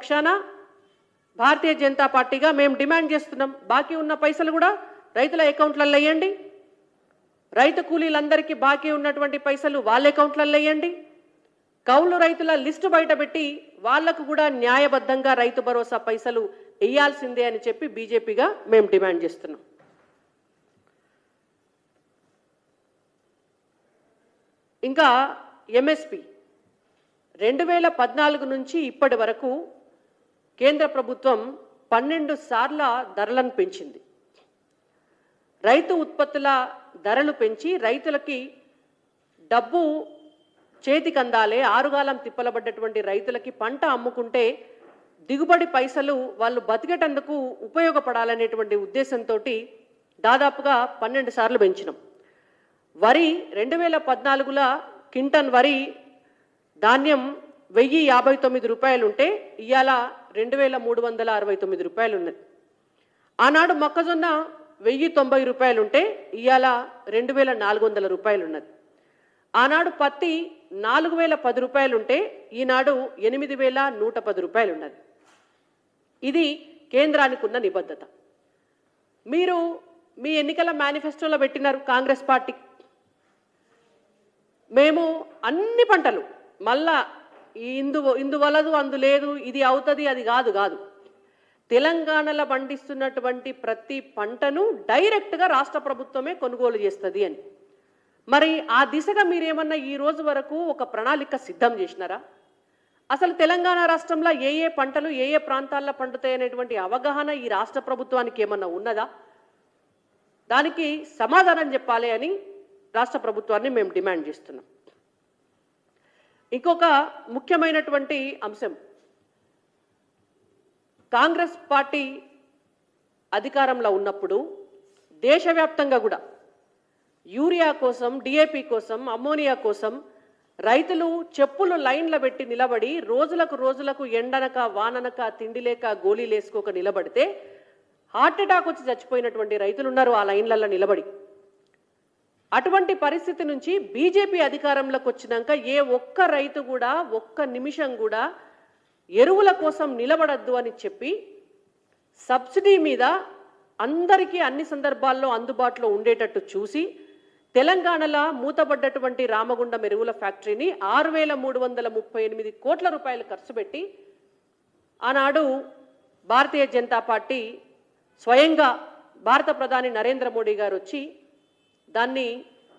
పక్షాన భారతీయ జనతా పార్టీగా మేము డిమాండ్ చేస్తున్నాం. బాకీ ఉన్న పైసలు కూడా రైతుల అకౌంట్లలో వేయండి. రైతు కూలీలందరికీ బాకీ ఉన్నటువంటి పైసలు వాళ్ళ అకౌంట్లలో వేయండి. కౌలు రైతుల లిస్టు బయటపెట్టి వాళ్లకు కూడా న్యాయబద్ధంగా రైతు భరోసా పైసలు వేయాల్సిందే అని చెప్పి బీజేపీగా మేము డిమాండ్ చేస్తున్నాం. ఇంకా ఎంఎస్పి 2014 నుంచి ఇప్పటి వరకు కేంద్ర ప్రభుత్వం 12 సార్ల ధరలను పెంచింది. రైతు ఉత్పత్తుల ధరలు పెంచి రైతులకి డబ్బు చేతికి అందాలే, ఆరుగాలం తిప్పలబడ్డటువంటి రైతులకి పంట అమ్ముకుంటే దిగుబడి పైసలు వాళ్ళు బతికేటందుకు ఉపయోగపడాలనేటువంటి ఉద్దేశంతో దాదాపుగా 12 సార్లు పెంచినాం. వరి 2014లో క్వింటన్ వరి ధాన్యం 1059 రూపాయలు ఉంటే ఇవాళ 2369 రూపాయలు ఉన్నది. ఆనాడు మొక్కజొన్న 1090 రూపాయలు ఉంటే ఇవాళ 2400 రూపాయలు ఉన్నది. ఆనాడు పత్తి 4010 రూపాయలు ఉంటే ఈనాడు 8110 రూపాయలు ఉన్నది. ఇది కేంద్రానికి ఉన్న నిబద్ధత. మీరు మీ ఎన్నికల మేనిఫెస్టోలో పెట్టినారు కాంగ్రెస్ పార్టీ, మేము అన్ని పంటలు మళ్ళా ఇందువలదు అందు లేదు, ఇది అవుతుంది అది కాదు తెలంగాణలో పండిస్తున్నటువంటి ప్రతి పంటను డైరెక్ట్గా రాష్ట్ర ప్రభుత్వమే కొనుగోలు చేస్తుంది అని. మరి ఆ దిశగా మీరేమన్నా ఈ రోజు వరకు ఒక ప్రణాళిక సిద్ధం చేసినారా? అసలు తెలంగాణ రాష్ట్రంలో ఏ ఏ పంటలు ఏ ఏ ప్రాంతాల్లో పండుతాయనేటువంటి అవగాహన ఈ రాష్ట్ర ప్రభుత్వానికి ఏమన్నా ఉన్నదా? దానికి సమాధానం చెప్పాలి అని రాష్ట్ర ప్రభుత్వాన్ని మేము డిమాండ్ చేస్తున్నాం. ఇంకొక ముఖ్యమైనటువంటి అంశం, కాంగ్రెస్ పార్టీ అధికారంలో ఉన్నప్పుడు దేశవ్యాప్తంగా కూడా యూరియా కోసం, డిఏపి కోసం, అమ్మోనియా కోసం రైతులు చెప్పులు లైన్ల పెట్టి నిలబడి రోజులకు ఎండనక వాననక తిండి లేక గోళీలు వేసుకోక నిలబడితే హార్ట్ అటాక్ వచ్చి చచ్చిపోయినటువంటి రైతులు ఉన్నారు ఆ లైన్లలో నిలబడి. అటువంటి పరిస్థితి నుంచి బీజేపీ అధికారంలోకి వచ్చినాక ఏ ఒక్క రైతు కూడా ఒక్క నిమిషం కూడా ఎరువుల కోసం నిలబడద్దు అని చెప్పి సబ్సిడీ మీద అందరికీ అన్ని సందర్భాల్లో అందుబాటులో ఉండేటట్టు చూసి తెలంగాణలో మూతబడ్డటువంటి రామగుండం ఎరువుల ఫ్యాక్టరీని 6338 కోట్ల రూపాయలు ఖర్చు పెట్టి ఆనాడు భారతీయ జనతా పార్టీ స్వయంగా భారత ప్రధాని నరేంద్ర మోడీ గారు వచ్చి దాన్ని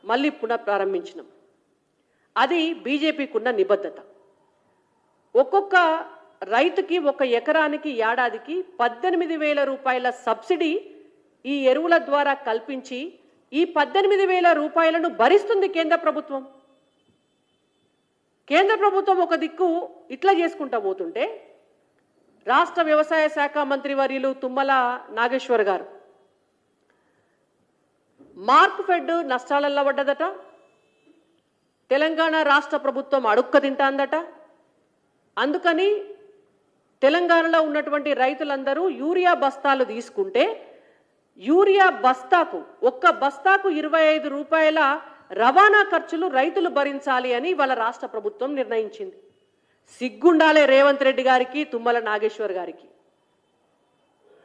మళ్ళీ పునఃప్రారంభించినాం. అది బీజేపీకి ఉన్న నిబద్ధత. ఒక్కొక్క రైతుకి ఒక ఎకరానికి ఏడాదికి 18,000 రూపాయల సబ్సిడీ ఈ ఎరువుల ద్వారా కల్పించి ఈ 18,000 రూపాయలను భరిస్తుంది కేంద్ర ప్రభుత్వం. కేంద్ర ప్రభుత్వం ఒక దిక్కు ఇట్లా చేసుకుంటా పోతుంటే రాష్ట్ర వ్యవసాయ శాఖ మంత్రి వర్యులు తుమ్మల నాగేశ్వర్ గారు మార్క్ ఫెడ్ నష్టాలలో పడ్డదట, తెలంగాణ రాష్ట్ర ప్రభుత్వం అడుక్క తింటాందట. అందుకని తెలంగాణలో ఉన్నటువంటి రైతులందరూ యూరియా బస్తాలు తీసుకుంటే యూరియా బస్తాకు ఒక్క బస్తాకు 25 రూపాయల రవాణా ఖర్చులు రైతులు భరించాలి అని వాళ్ళ రాష్ట్ర ప్రభుత్వం నిర్ణయించింది. సిగ్గుండాలే రేవంత్ రెడ్డి గారికి, తుమ్మల నాగేశ్వర్ గారికి.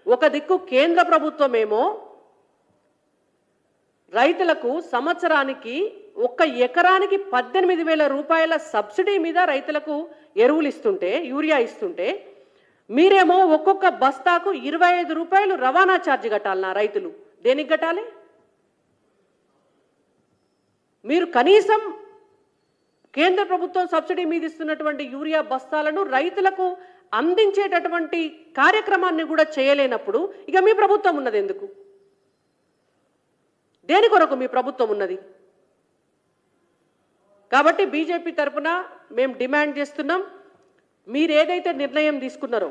ఒక దిక్కు కేంద్ర ప్రభుత్వమేమో రైతులకు సంవత్సరానికి ఒక్క ఎకరానికి 18,000 రూపాయల సబ్సిడీ మీద రైతులకు ఎరువులు ఇస్తుంటే, యూరియా ఇస్తుంటే, మీరేమో ఒక్కొక్క బస్తాకు 25 రూపాయలు రవాణా ఛార్జ్ కట్టాలన్నా రైతులు. దేనికి కట్టాలి? మీరు కనీసం కేంద్ర ప్రభుత్వం సబ్సిడీ మీద ఇస్తున్నటువంటి యూరియా బస్తాలను రైతులకు అందించేటటువంటి కార్యక్రమాన్ని కూడా చేయలేనప్పుడు ఇక మీ ప్రభుత్వం ఉన్నది ఎందుకు? దేని కొరకు మీ ప్రభుత్వం ఉన్నది? కాబట్టి బీజేపీ తరఫున మేము డిమాండ్ చేస్తున్నాం, మీరు ఏదైతే నిర్ణయం తీసుకున్నారో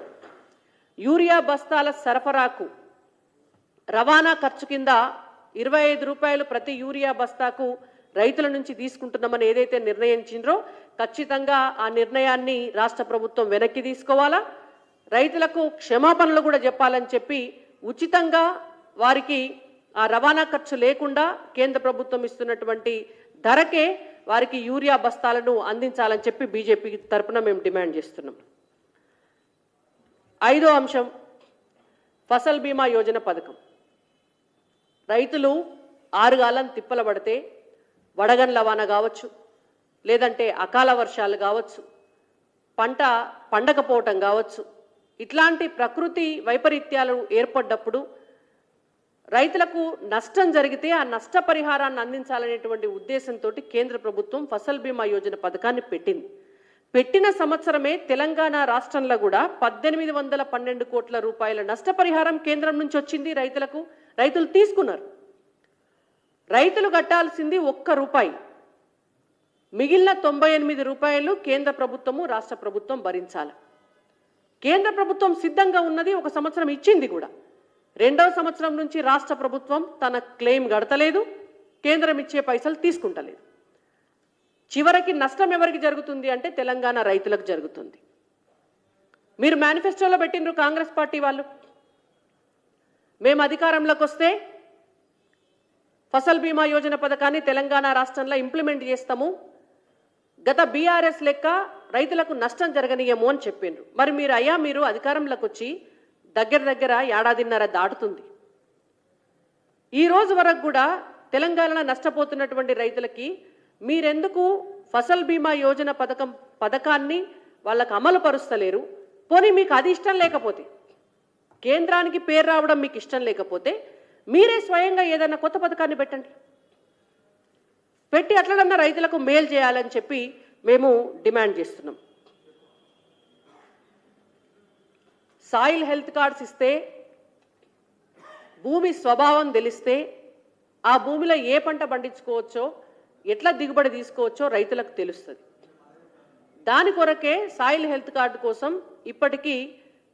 యూరియా బస్తాల సరఫరాకు రవాణా ఖర్చు కింద 25 రూపాయలు ప్రతి యూరియా బస్తాకు రైతుల నుంచి తీసుకుంటున్నామని ఏదైతే నిర్ణయించిండ్రో ఖచ్చితంగా ఆ నిర్ణయాన్ని రాష్ట్ర ప్రభుత్వం వెనక్కి తీసుకోవాలా, రైతులకు క్షమాపణలు కూడా చెప్పాలని చెప్పి ఉచితంగా వారికి ఆ రవాణా ఖర్చు లేకుండా కేంద్ర ప్రభుత్వం ఇస్తున్నటువంటి ధరకే వారికి యూరియా బస్తాలను అందించాలని చెప్పి బీజేపీ తరఫున మేము డిమాండ్ చేస్తున్నాం. ఐదో అంశం ఫసల్ బీమా యోజన పథకం. రైతులు ఆరుగాలం తిప్పల పడితే వడగండ్ల వాన కావచ్చు, లేదంటే అకాల వర్షాలు కావచ్చు, పంట పండకపోవటం కావచ్చు, ఇట్లాంటి ప్రకృతి వైపరీత్యాలు ఏర్పడ్డప్పుడు రైతులకు నష్టం జరిగితే ఆ నష్టపరిహారాన్ని అందించాలనేటువంటి ఉద్దేశంతో కేంద్ర ప్రభుత్వం ఫసల్ బీమా యోజన పథకాన్ని పెట్టింది. పెట్టిన సంవత్సరమే తెలంగాణ రాష్ట్రంలో కూడా 1812 కోట్ల రూపాయల నష్టపరిహారం కేంద్రం నుంచి వచ్చింది రైతులకు. రైతులు తీసుకున్నారు. రైతులు కట్టాల్సింది 1 రూపాయి, మిగిలిన 98 రూపాయలు కేంద్ర ప్రభుత్వము రాష్ట్ర ప్రభుత్వం భరించాలి. కేంద్ర ప్రభుత్వం సిద్ధంగా ఉన్నది, 1 సంవత్సరం ఇచ్చింది కూడా. 2వ సంవత్సరం నుంచి రాష్ట్ర ప్రభుత్వం తన క్లెయిమ్ గడతలేదు, కేంద్రం ఇచ్చే పైసలు తీసుకుంటలేదు. చివరికి నష్టం ఎవరికి జరుగుతుంది అంటే తెలంగాణ రైతులకు జరుగుతుంది. మీరు మేనిఫెస్టోలో పెట్టినరు కాంగ్రెస్ పార్టీ వాళ్ళు, మేము అధికారంలోకి వస్తే ఫసల్ బీమా యోజన పథకాన్ని తెలంగాణ రాష్ట్రంలో ఇంప్లిమెంట్ చేస్తాము, గత బీఆర్ఎస్ లెక్క రైతులకు నష్టం జరగనీయము అని చెప్పిండ్రు. మరి మీరు అధికారంలోకి వచ్చి దగ్గర ఏడాదిన్నర దాటుతుంది. ఈ రోజు వరకు కూడా తెలంగాణలో నష్టపోతున్నటువంటి రైతులకి మీరెందుకు ఫసల్ బీమా యోజన పథకాన్ని వాళ్ళకు అమలు పరుస్తలేరు? పోనీ మీకు అది ఇష్టం లేకపోతే, కేంద్రానికి పేరు రావడం మీకు ఇష్టం లేకపోతే మీరే స్వయంగా ఏదైనా కొత్త పథకాన్ని పెట్టండి. పెట్టి అట్లనన్నా రైతులకు మేలు చేయాలని చెప్పి మేము డిమాండ్ చేస్తున్నాం. సాయిల్ హెల్త్ కార్డ్స్ ఇస్తే, భూమి స్వభావం తెలిస్తే, ఆ భూమిలో ఏ పంట పండించుకోవచ్చో, ఎట్లా దిగుబడి తీసుకోవచ్చో రైతులకు తెలుస్తుంది. దాని కొరకే సాయిల్ హెల్త్ కార్డు కోసం ఇప్పటికీ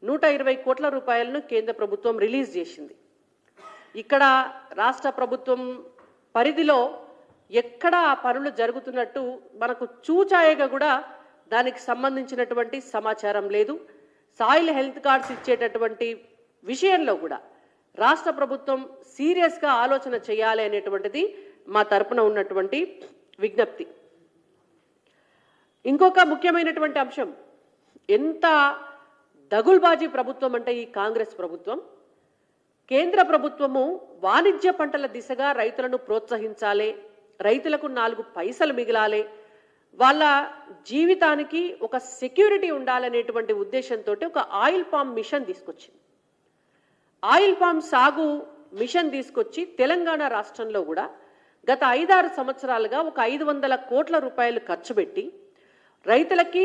120 కోట్ల రూపాయలను కేంద్ర ప్రభుత్వం రిలీజ్ చేసింది. ఇక్కడ రాష్ట్ర ప్రభుత్వం పరిధిలో ఎక్కడ ఆ పనులు జరుగుతున్నట్టు మనకు చూచాయగా కూడా దానికి సంబంధించినటువంటి సమాచారం లేదు. సాయిల్ హెల్త్ కార్డ్స్ ఇచ్చేటటువంటి విషయంలో కూడా రాష్ట్ర ప్రభుత్వం సీరియస్గా ఆలోచన చేయాలి అనేటువంటిది మా తరపున ఉన్నటువంటి విజ్ఞప్తి. ఇంకొక ముఖ్యమైనటువంటి అంశం, ఎంత దగుల్బాజీ ప్రభుత్వం అంటే ఈ కాంగ్రెస్ ప్రభుత్వం. కేంద్ర ప్రభుత్వము వాణిజ్య పంటల దిశగా రైతులను ప్రోత్సహించాలి, రైతులకు 4 పైసలు మిగిలాలి, వాళ్ళ జీవితానికి ఒక సెక్యూరిటీ ఉండాలనేటువంటి ఉద్దేశంతో ఒక ఆయిల్ పామ్ మిషన్ తీసుకొచ్చింది. ఆయిల్ పామ్ సాగు మిషన్ తీసుకొచ్చి తెలంగాణ రాష్ట్రంలో కూడా గత 5-6 సంవత్సరాలుగా ఒక 500 కోట్ల రూపాయలు ఖర్చు పెట్టి రైతులకి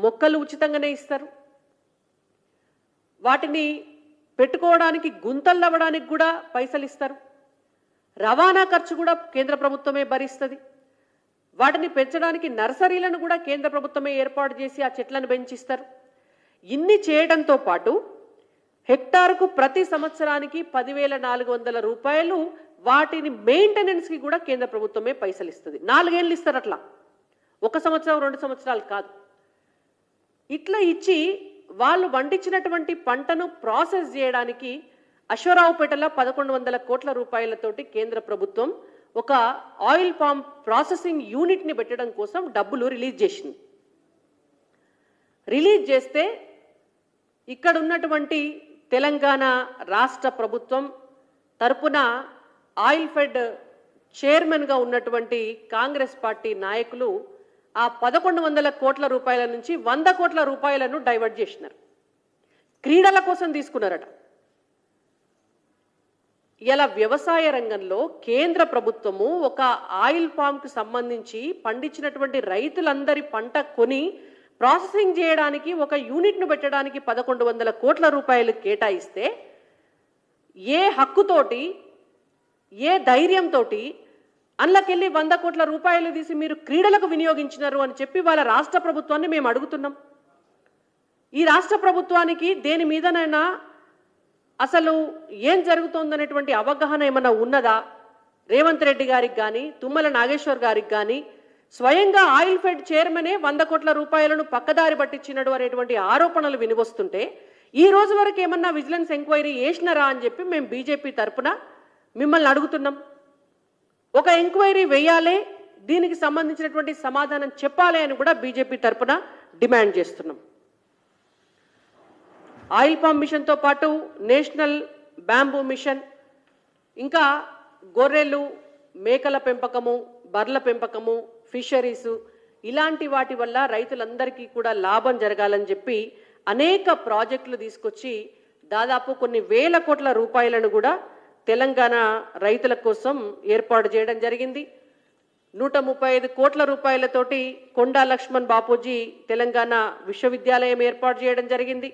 మొక్కలు ఉచితంగానే ఇస్తారు, వాటిని పెట్టుకోవడానికి గుంతలు అవ్వడానికి కూడా పైసలు ఇస్తారు, రవాణా ఖర్చు కూడా కేంద్ర ప్రభుత్వమే భరిస్తుంది, వాటిని పెంచడానికి నర్సరీలను కూడా కేంద్ర ప్రభుత్వమే ఏర్పాటు చేసి ఆ చెట్లను పెంచిస్తారు. ఇన్ని చేయడంతో పాటు హెక్టార్కు ప్రతి సంవత్సరానికి 10,400 రూపాయలు వాటిని మెయింటెనెన్స్కి కూడా కేంద్ర ప్రభుత్వమే పైసలు ఇస్తుంది. 4 ఏళ్ళు ఇస్తారు, అట్లా 1 సంవత్సరం 2 సంవత్సరాలు కాదు. ఇట్లా ఇచ్చి వాళ్ళు పండించినటువంటి పంటను ప్రాసెస్ చేయడానికి అశ్వరావుపేటలో 1100 కోట్ల రూపాయలతోటి కేంద్ర ప్రభుత్వం ఒక ఆయిల్ పామ్ ప్రాసెసింగ్ యూనిట్ని పెట్టడం కోసం డబ్బులు రిలీజ్ చేసింది. రిలీజ్ చేస్తే ఇక్కడ ఉన్నటువంటి తెలంగాణ రాష్ట్ర ప్రభుత్వం తరపున ఆయిల్ ఫెడ్ చైర్మన్గా ఉన్నటువంటి కాంగ్రెస్ పార్టీ నాయకులు ఆ 1100 కోట్ల రూపాయల నుంచి 100 కోట్ల రూపాయలను డైవర్ట్ చేసినారు, క్రీడల కోసం తీసుకున్నారట. ఇలా వ్యవసాయ రంగంలో కేంద్ర ప్రభుత్వము ఒక ఆయిల్ పామ్కు సంబంధించి పండించినటువంటి రైతులందరి పంట కొని ప్రాసెసింగ్ చేయడానికి ఒక యూనిట్ను పెట్టడానికి 1100 కోట్ల రూపాయలు కేటాయిస్తే ఏ హక్కుతోటి, ఏ ధైర్యంతో అందులోకెళ్ళి 100 కోట్ల రూపాయలు తీసి మీరు క్రీడలకు వినియోగించినారు అని చెప్పి వాళ్ళ రాష్ట్ర ప్రభుత్వాన్ని మేము అడుగుతున్నాం. ఈ రాష్ట్ర ప్రభుత్వానికి దేని మీదనైనా అసలు ఏం జరుగుతోందనేటువంటి అవగాహన ఏమైనా ఉన్నదా? రేవంత్ రెడ్డి గారికి కానీ, తుమ్మల నాగేశ్వర్ గారికి కానీ స్వయంగా ఆయిల్ ఫెడ్ చైర్మనే 100 కోట్ల రూపాయలను పక్కదారి పట్టించినడు అనేటువంటి ఆరోపణలు వినివస్తుంటే ఈ రోజు వరకు ఏమన్నా విజిలెన్స్ ఎంక్వైరీ చేసినారా అని చెప్పి మేము బీజేపీ తరపున మిమ్మల్ని అడుగుతున్నాం. ఒక ఎంక్వైరీ వేయాలి, దీనికి సంబంధించినటువంటి సమాధానం చెప్పాలి అని కూడా బీజేపీ తరపున డిమాండ్ చేస్తున్నాం. ఆయిల్ పామ్ మిషన్తో పాటు నేషనల్ బ్యాంబూ మిషన్, ఇంకా గొర్రెలు, మేకల పెంపకము, బర్ల పెంపకము, ఫిషరీసు, ఇలాంటి వాటి వల్ల రైతులందరికీ కూడా లాభం జరగాలని చెప్పి అనేక ప్రాజెక్టులు తీసుకొచ్చి దాదాపు కొన్ని వేల కోట్ల రూపాయలను కూడా తెలంగాణ రైతుల కోసం ఏర్పాటు చేయడం జరిగింది. 135 కోట్ల రూపాయలతోటి కొండా లక్ష్మణ్ బాపూజీ తెలంగాణ విశ్వవిద్యాలయం ఏర్పాటు చేయడం జరిగింది.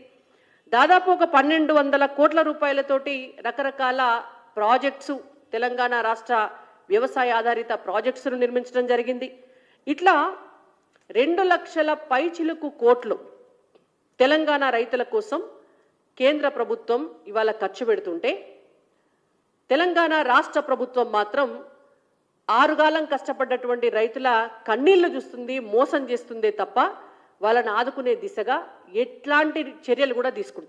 దాదాపు ఒక 1200 కోట్ల రూపాయలతోటి రకరకాల ప్రాజెక్ట్స్, తెలంగాణ రాష్ట్ర వ్యవసాయ ఆధారిత ప్రాజెక్ట్స్ను నిర్మించడం జరిగింది. ఇట్లా 2 లక్షల పైచిలుకు కోట్లు తెలంగాణ రైతుల కోసం కేంద్ర ప్రభుత్వం ఇవాళ ఖర్చు పెడుతుంటే, తెలంగాణ రాష్ట్ర ప్రభుత్వం మాత్రం ఆరుగాలం కష్టపడ్డటువంటి రైతుల కన్నీళ్లు చూస్తుంది, మోసం చేస్తుందే తప్ప వాళ్ళని ఆదుకునే దిశగా ఎట్లాంటి చర్యలు కూడా తీసుకుంటారు.